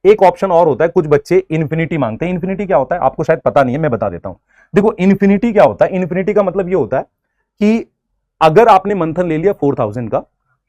एक ऑप्शन और होता है, कुछ बच्चे इन्फिनिटी मांगते हैं। इन्फिनिटी क्या होता है आपको शायद पता नहीं है, मैं बता देता हूं। देखो इन्फिनिटी क्या होता है, इन्फिनिटी का मतलब ये होता है कि अगर आपने मंथन ले लिया 4000 का,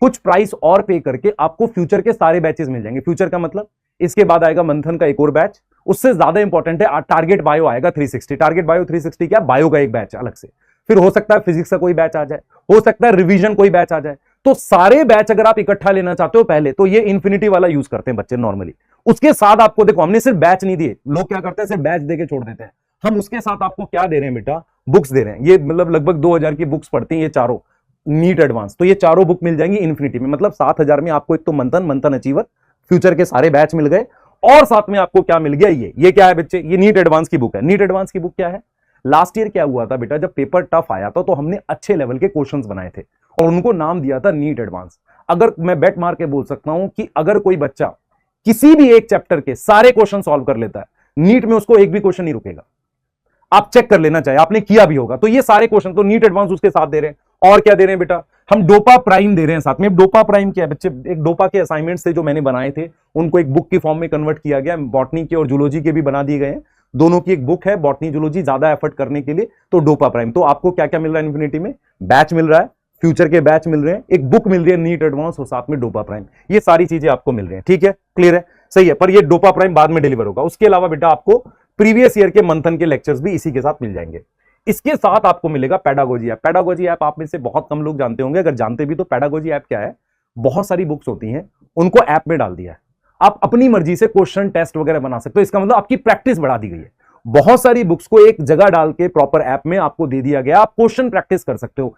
कुछ प्राइस और पे करके आपको फ्यूचर के सारे बैचेस मिल जाएंगे। फ्यूचर का मतलब इसके बाद आएगा मंथन का एक और बैच, उससे ज्यादा इंपॉर्टेंट है टारगेट बायो आएगा 360। टारगेट बायो 360 क्या, बायो का एक बैच अलग से, फिर हो सकता है फिजिक्स का कोई बैच आ जाए, हो सकता है रिवीजन कोई बैच आ जाए। तो सारे बैच अगर आप इकट्ठा लेना चाहते हो पहले, तो ये इन्फिनिटी वाला यूज करते हैं बच्चे नॉर्मली। उसके साथ आपको देखो, हमने सिर्फ बैच नहीं दिए, लोग क्या करते हैं सिर्फ बैच देके छोड़ देते हैं। हम उसके साथ आपको क्या दे रहे हैं बेटा, बुक्स दे रहे हैं। ये मतलब लगभग 2000 की बुक्स पढ़ती हैं ये चारों, नीट एडवांस। तो ये चारों बुक मिल जाएंगी इन्फिनिटी में। मतलब 7000 में आपको एक तो मंथन अचीवर, फ्यूचर के सारे बैच मिल गए, और साथ में आपको क्या मिल गया, ये क्या है बच्चे, ये नीट एडवांस की बुक है। नीट एडवांस की बुक क्या है, लास्ट ईयर क्या हुआ था बेटा, जब पेपर टफ आया था तो हमने अच्छे लेवल के क्वेश्चंस बनाए थे और उनको नाम दिया था नीट एडवांस। अगर मैं बेट मार के बोल सकता हूं कि अगर कोई बच्चा किसी भी एक चैप्टर के सारे क्वेश्चन सॉल्व कर लेता है, नीट में उसको एक भी क्वेश्चन नहीं रुकेगा। आप चेक कर लेना चाहिए, आपने किया भी होगा। तो ये सारे क्वेश्चन तो नीट एडवांस उसके साथ दे रहे हैं। और क्या दे रहे हैं बेटा, हम डोपा प्राइम दे रहे हैं साथ में। डोपा प्राइम क्या है बच्चे, एक डोपा के असाइनमेंट्स थे जो मैंने बनाए थे, उनको एक बुक की फॉर्म में कन्वर्ट किया गया। बॉटनी के और जूलॉजी के भी बना दिए गए हैं, दोनों की एक बुक है। बॉटनी जूलॉजी ज्यादा एफर्ट करने के लिए, तो डोपा प्राइम। तो आपको क्या क्या मिल रहा है इन्फिनिटी में, बैच मिल रहा है, फ्यूचर के बैच मिल रहे हैं, एक बुक मिल रही है नीट एडवांस और साथ में डोपा प्राइम। ये सारी चीजें आपको मिल रही हैं, ठीक है, क्लियर है, सही है। पर ये डोपा प्राइम बाद में डिलीवर होगा। उसके अलावा बेटा आपको प्रीवियस ईयर के मंथन के लेक्चर्स भी इसी के साथ मिल जाएंगे। इसके साथ आपको मिलेगा पेडागोजी ऐप। पेडागोजी ऐप आप में से बहुत कम लोग जानते होंगे, अगर जानते भी तो पेडागोजी ऐप क्या है, बहुत सारी बुक्स होती हैं उनको ऐप में डाल दिया है। आप अपनी मर्जी से क्वेश्चन टेस्ट वगैरह बना सकते हो। इसका मतलब आपकी प्रैक्टिस बढ़ा दी गई है। बहुत सारी बुक्स को एक जगह डाल के प्रॉपर ऐप में आपको दे दिया गया, आप क्वेश्चन प्रैक्टिस कर सकते हो।